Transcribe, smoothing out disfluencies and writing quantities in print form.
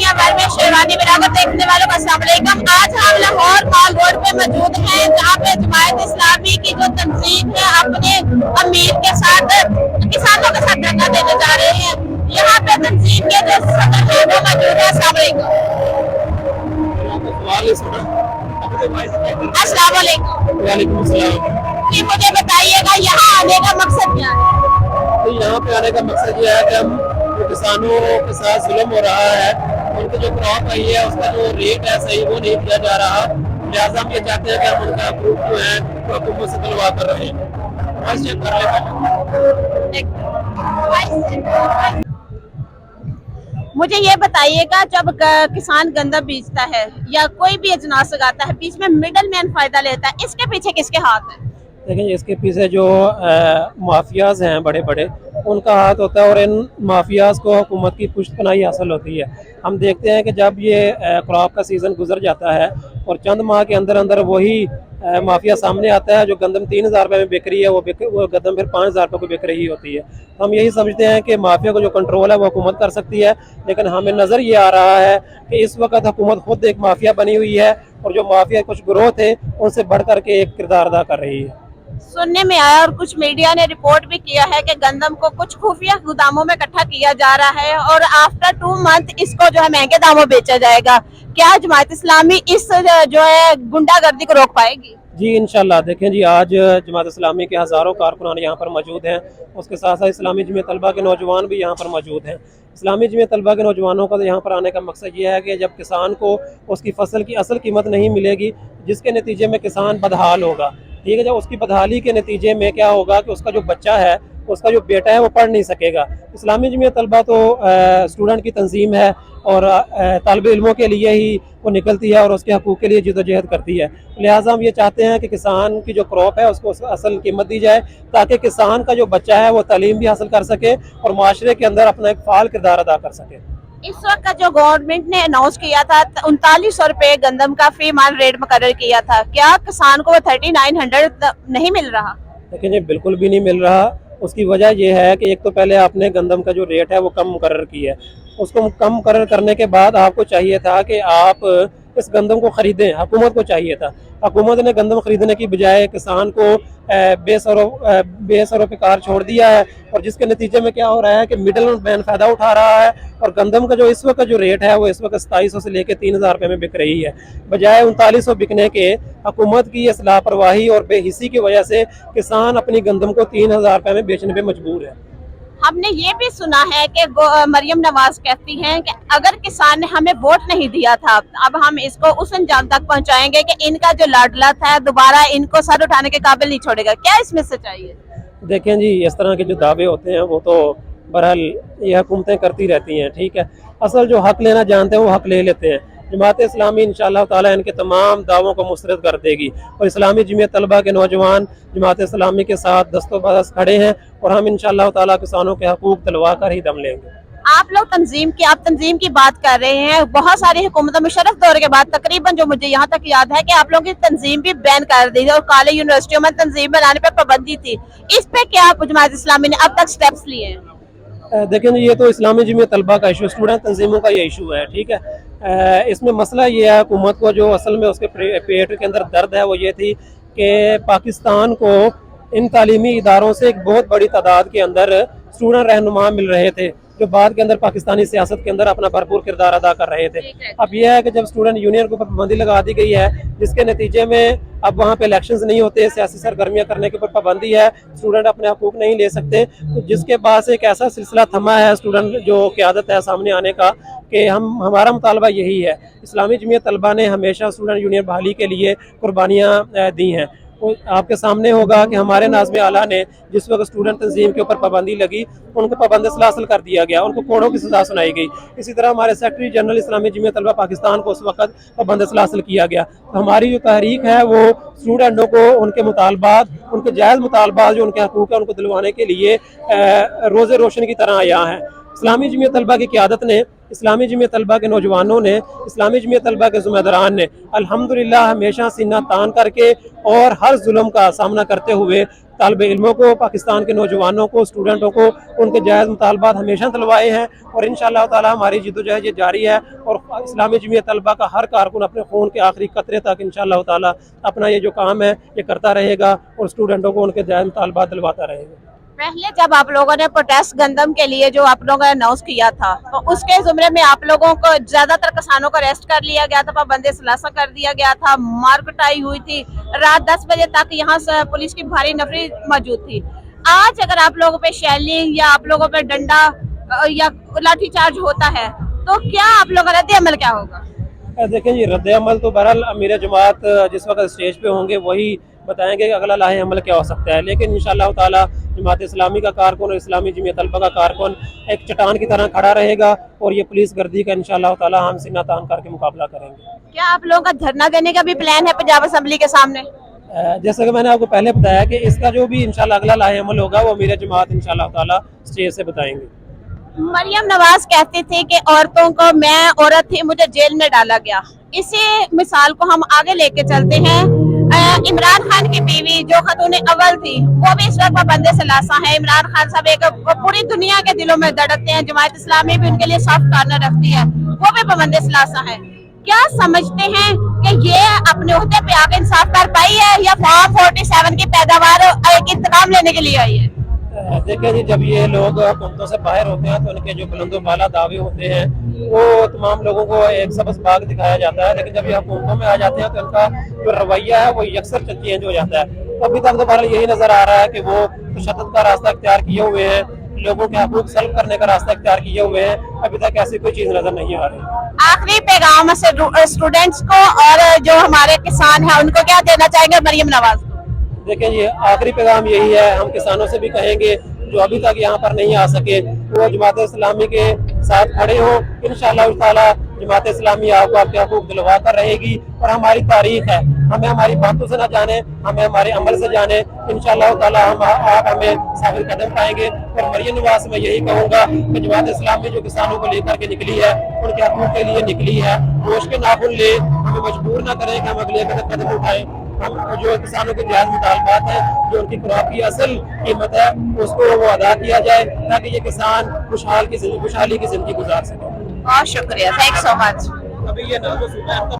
Media world में शेरवानी बिरादर देखने वालों को अस्सलाम वालेकुम। आज हम लाहौर माल रोड पे मौजूद हैं, जहाँ पे जमायत इस्लामी की जो तंजीम है अपने अमीर के साथ किसानों के साथ धरना देने जा रहे हैं। यहाँ पे तंजीम के जो सदर है वो मौजूद है। अस्सलाम वालेकुम। वालेकुम अस्सलाम। जी मुझे बताइएगा यहाँ आने का मकसद क्या है? तो यहाँ पे आने का मकसद ये है कि हम जो किसानों के साथ जुल्म हो रहा है, उनकी जो क्रॉप आई है उसका जो रेट है सही वो नहीं दिया जा रहा, लिहाजा हम ये चाहते हैं कि हम उनका प्रूफ जो है वो हुकूमत से दिलवा कर रहे हैं। बस चेक कर लेते। मुझे ये बताइएगा, जब किसान गंदम बेचता है या कोई भी अजनास लगाता है, बीच में मिडल मैन फायदा लेता है, इसके पीछे किसके हाथ है? देखें, इसके पीछे जो माफियाज हैं बड़े बड़े, उनका हाथ होता है और इन माफियाज को हुकूमत की पुष्टपनाही हासिल होती है। हम देखते हैं कि जब ये क्रॉप का सीज़न गुजर जाता है और चंद माह के अंदर अंदर वही माफिया सामने आता है, जो गंदम 3,000 रुपये में बिक रही है वो गंदम फिर 5,000 रुपये को बिक रही होती है। तो हम यही समझते हैं कि माफिया को जो कंट्रोल है वो हुकूमत कर सकती है, लेकिन हमें नज़र ये आ रहा है कि इस वक्त हुकूमत खुद एक माफिया बनी हुई है और जो माफिया कुछ ग्रोह थे उनसे बढ़ करके एक किरदार अदा कर रही है। सुनने में आया और कुछ मीडिया ने रिपोर्ट भी किया है कि गंदम को कुछ खुफिया गोदामों में इकट्ठा किया जा रहा है और आफ्टर 2 मंथ इसको जो है महंगे दामों बेचा जाएगा। क्या जमात इस्लामी इस जो है गुंडागर्दी को रोक पाएगी? जी इंशाल्लाह। देखें जी, आज जमात इस्लामी के हज़ारों कारकुनान यहाँ पर मौजूद हैं, उसके साथ साथ इस्लामी जमीयत तलबा के नौजवान भी यहाँ पर मौजूद हैं। इस्लामी जमीयत तलबा के नौजवानों का यहाँ पर आने का मकसद ये है कि जब किसान को उसकी फसल की असल कीमत नहीं मिलेगी, जिसके नतीजे में किसान बदहाल होगा, ठीक है, जब उसकी बदहाली के नतीजे में क्या होगा कि उसका जो बच्चा है, उसका जो बेटा है वो पढ़ नहीं सकेगा। इस्लामी जमीयत तलबा तो स्टूडेंट की तंजीम है और तालिब इल्मों के लिए ही वो निकलती है और उसके हकूक़ के लिए जद्दोजहद करती है। लिहाजा हम ये चाहते हैं कि किसान की जो क्रॉप है उसको असल कीमत दी जाए, ताकि किसान का जो बच्चा है वो तालीम भी हासिल कर सके और माशरे के अंदर अपना एक फ़ाल किरदार अदा कर सके। इस वक्त का जो गवर्नमेंट ने अनाउंस किया था 3900 रुपए गंदम का फी मान रेट मुकर्रर किया था, क्या किसान को 3900 नहीं मिल रहा? लेकिन ये बिल्कुल भी नहीं मिल रहा। उसकी वजह यह है कि एक तो पहले आपने गंदम का जो रेट है वो कम मुकर्रर किया है, उसको कम मुकर्रर करने के बाद आपको चाहिए था कि आप इस गंदम को ख़रीदें। हुकूमत को चाहिए था, हुकूमत ने गंदम ख़रीदने की बजाय किसान को बेसरों पे कार छोड़ दिया है और जिसके नतीजे में क्या हो रहा है कि मिडल मैन फ़ायदा उठा रहा है और गंदम का जो इस वक्त जो रेट है वो इस वक्त 2700 से लेकर 3,000 रुपये में बिक रही है, बजाय 3900 बिकने के। हुकूमत की इस लापरवाही और बेहिसी की वजह से किसान अपनी गंदम को 3,000 रुपये में बेचने पर मजबूर है। हमने ये भी सुना है कि मरियम नवाज कहती हैं कि अगर किसान ने हमें वोट नहीं दिया था, अब हम इसको उस अंजाम तक पहुंचाएंगे कि इनका जो लाडला था दोबारा इनको सर उठाने के काबिल नहीं छोड़ेगा। क्या इसमें सच्चाई है? देखें जी, इस तरह के जो दावे होते हैं वो तो बहरहाल ये हुकूमतें करती रहती हैं, ठीक है। असल जो हक लेना जानते हैं वो हक ले लेते हैं। जमात इस्लामी इंशाअल्लाह ताला इनके तमाम दावों को मुस्तरद कर देगी और इस्लामी जमीयत तलबा के नौजवान जमात इस्लामी के साथ दस्तोबदस्त खड़े हैं और हम इंशाअल्लाह ताला किसानों के हकूक़ दिलवा कर ही दम लेंगे। आप लोग आप तंजीम की बात कर रहे हैं, बहुत सारी हुकूमतों मुशर्रफ दौर के बाद तकरीबन जो मुझे यहाँ तक याद है कि आप लोगों की तंजीम भी बैन कर दी थी और कॉलेज यूनिवर्सिटियों में तंजीम बनाने पर पाबंदी थी। इस पे क्या जमात इस्लामी ने अब तक स्टेप्स लिए हैं? देखें ये तो इस्लामी जमीयत तलबा का इशू, स्टूडेंट तंजीमों का ये इशू है, ठीक है। इसमें मसला ये है हुकूमत को जो असल में उसके पेट के अंदर दर्द है वो ये थी कि पाकिस्तान को इन तालीमी इदारों से एक बहुत बड़ी तादाद के अंदर स्टूडेंट रहनुमा मिल रहे थे, जो बाद के अंदर पाकिस्तानी सियासत के अंदर अपना भरपूर किरदार अदा कर रहे थे। अब यह है कि जब स्टूडेंट यूनियन के ऊपर पाबंदी लगा दी गई है, जिसके नतीजे में अब वहाँ पे इलेक्शंस नहीं होते, सियासी सरगर्मियाँ करने के ऊपर पाबंदी है, स्टूडेंट अपने हकूक़ नहीं ले सकते, तो जिसके बाद से एक ऐसा सिलसिला थमा है स्टूडेंट जो क़यादत है सामने आने का कि हमारा मुतालबा यही है। इस्लामी जमीयत तलबा ने हमेशा स्टूडेंट यूनियन बहाली के लिए कुर्बानियाँ दी हैं। आपके सामने होगा कि हमारे नाज़िम आला ने जिस वक्त स्टूडेंट तंजीम के ऊपर पाबंदी लगी, उनको पाबंद सलासल कर दिया गया, उनको कोड़ों की सजा सुनाई गई। इसी तरह हमारे सेक्रेटरी जनरल इस्लामी जमीयत तलबा पाकिस्तान को उस वक्त पाबंद सलासल किया गया। तो हमारी जो तहरीक है वो स्टूडेंटों को उनके मुतालबात, उनके जायज़ मुतालबात जो उनके हकूक़ है उनको दिलवाने के लिए रोज़े रोशन की तरह आया है। इस्लामी जमीयत तलबा की क़यादत ने اسلامی جمعیت طلبہ کے نوجوانوں نے، اسلامی جمعیت طلبہ کے ذمہ داران نے الحمدللہ ہمیشہ سینہ تان کر کے اور ہر ظلم کا سامنا کرتے ہوئے طالب علموں کو، پاکستان کے نوجوانوں کو، اسٹوڈنٹوں کو ان کے جائز مطالبات ہمیشہ دلوائے ہیں، اور انشاءاللہ تعالی ہماری جدوجہد یہ جاری ہے، اور اسلامی جمعیت طلبہ کا ہر کارکن اپنے خون کے آخری قطرے تک انشاءاللہ تعالی اپنا یہ جو کام ہے یہ کرتا رہے گا اور اسٹوڈنٹوں کو ان کے جائز مطالبات دلواتا رہے گا۔ پہلے جب آپ لوگوں نے پروٹیسٹ گندم کے لیے جو آپ لوگوں نے اناؤنس کیا تھا تو اس کے زمرے میں آپ لوگوں کو زیادہ تر کسانوں کو اریسٹ کر لیا گیا تھا، پابند ثلاثہ کر دیا گیا تھا، مار پٹائی ہوئی تھی، رات 10 بجے تک یہاں سے پولیس کی بھاری نفری موجود تھی۔ آج اگر آپ لوگوں پہ شیلنگ یا آپ لوگوں پہ ڈنڈا یا لاٹھی چارج ہوتا ہے تو کیا آپ لوگوں کا رد عمل کیا ہوگا؟ دیکھیں جی، رد عمل تو بہرحال امیر جماعت جس وقت اسٹیج پہ ہوں گے وہی بتائیں گے کہ اگلا لاہ عمل کیا ہو سکتا ہے، لیکن انشاءاللہ تعالی جماعت اسلامی کا کارکن اور اسلامی جمعیت طلبہ کا کارکن ایک چٹان کی طرح کھڑا رہے گا، اور یہ پولیس گردی کا انشاءاللہ تعالی ہم سینہ تان کر کے مقابلہ کریں گے۔ کیا آپ لوگوں کا دھرنا دینے کا بھی پلان ہے پنجاب اسمبلی کے سامنے؟ جیسا کہ میں نے آپ کو پہلے بتایا کہ اس کا جو بھی انشاءاللہ اگلا لاہ عمل ہوگا وہ امیر جماعت انشاءاللہ تعالی اسٹیج سے بتائیں گے۔ مریم نواز کہتی تھی کہ عورتوں کو، میں عورت تھی مجھے جیل میں ڈالا گیا۔ اسی مثال کو ہم آگے لے کے چلتے ہیں، عمران خان کی بیوی جو خاتون اول تھی وہ بھی اس وقت پابند ثلاثہ ہے۔ عمران خان صاحب ایک پوری دنیا کے دلوں میں دھڑکتے ہیں، جماعت اسلامی بھی ان کے لیے سافٹ کارنر رکھتی ہے، وہ بھی پابند ثلاثہ ہے۔ کیا سمجھتے ہیں کہ یہ اپنے عہدے پہ آگے انصاف کر پائی ہے یا فارم 47 کی پیداوار ایک انتقام لینے کے لیے آئی ہے؟ دیکھیں جی، جب یہ لوگ حکومتوں سے باہر ہوتے ہیں تو ان کے جو بلند و بالا دعوے ہوتے ہیں وہ تمام لوگوں کو ایک سبز باغ دکھایا جاتا ہے، لیکن جب یہ حکومتوں میں آ جاتے ہیں تو ان کا جو رویہ ہے وہ یکسر چینج ہو جاتا ہے۔ تو ابھی تک تو بہرحال یہی نظر آ رہا ہے کہ وہ تشدد کا راستہ اختیار کیے ہوئے ہیں، لوگوں کے حقوق سلب کرنے کا راستہ اختیار کیے ہوئے ہیں، ابھی تک ایسی کوئی چیز نظر نہیں آ رہی۔ آخری پیغام سے اسٹوڈنٹس کو اور جو ہمارے کسان ہیں ان کو کیا دینا چاہیں گے مریم نواز؟ دیکھیں جی، آخری پیغام یہی ہے، ہم کسانوں سے بھی کہیں گے جو ابھی تک یہاں پر نہیں آ سکے وہ جماعت اسلامی کے ساتھ کھڑے ہوں۔ انشاءاللہ تعالی جماعت اسلامی آپ کو آپ کے حقوق دلوا کر رہے گی، اور ہماری تاریخ ہے، ہمیں ہماری باتوں سے نہ جانے، ہمیں ہمارے عمل سے جانے۔ انشاءاللہ تعالی آپ ہمیں ثابت قدم پائیں گے، اور مریم نواز میں یہی کہوں گا کہ جماعت اسلامی جو کسانوں کو لے کر کے نکلی ہے، ان کے حقوق کے لیے نکلی ہے، گوشت کے ناخن لے، ہمیں مجبور نہ کریں کہ ہم اگلے قدم اٹھائیں۔ ہم جو کسانوں کے جائز مطالبات ہیں، جو ان کی خوراک کی اصل قیمت ہے اس کو وہ ادا کیا جائے تاکہ یہ کسان خوشحالی کی زندگی گزار سکیں۔ بہت شکریہ، تھینک سو مچ۔ ابھی یہ نام